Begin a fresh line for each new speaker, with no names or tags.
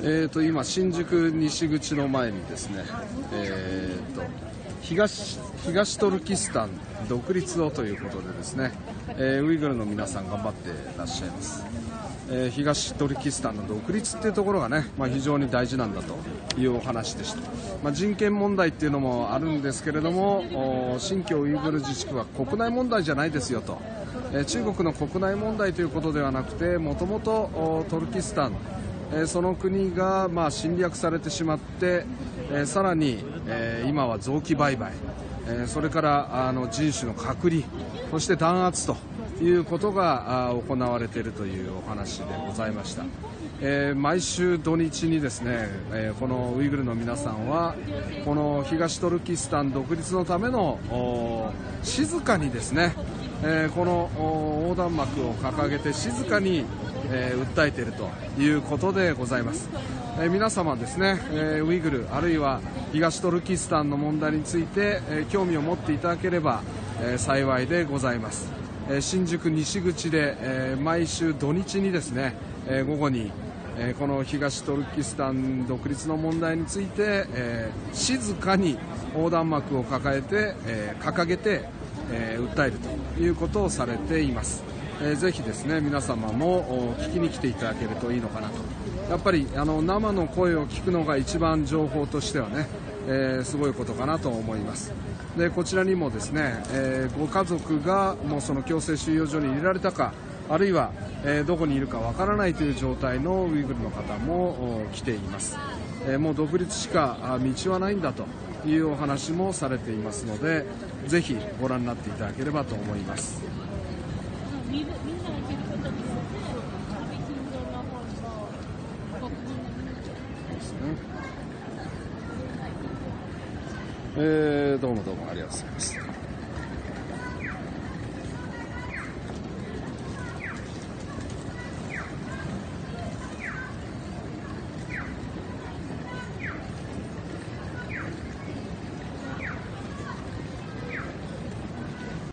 今新宿西口の前にですね、東トルキスタン独立をということでですね、ウイグルの皆さん頑張っていらっしゃいます。東トルキスタンの独立っていうところがね、非常に大事なんだというお話でした。人権問題っていうのもあるんですけれども、新疆ウイグル自治区は国内問題じゃないですよと、中国の国内問題ということではなくて、もともとトルキスタン、その国が侵略されてしまって、さらに、今は臓器売買、それから人種の隔離、そして弾圧ということが行われているというお話でございました。毎週土日にですね、このウイグルの皆さんはこの東トルキスタン独立のための静かにですね、この横断幕を掲げて静かに訴えているということでございます。皆様ですね、ウイグルあるいは東トルキスタンの問題について興味を持っていただければ幸いでございます。新宿西口で毎週土日にですね、午後にこの東トルキスタン独立の問題について静かに横断幕を掲げて訴えるということをされています。ぜひですね、皆様も聞きに来ていただけるといいのかなと。やっぱり生の声を聞くのが一番情報としてはね、すごいことかなと思います。でこちらにもですね、ご家族がもうその強制収容所に入れられたか、あるいは、どこにいるかわからないという状態のウイグルの方も来ています。もう独立しか道はないんだというお話もされていますので、ぜひご覧になっていただければと思います。どうもありがとうございます。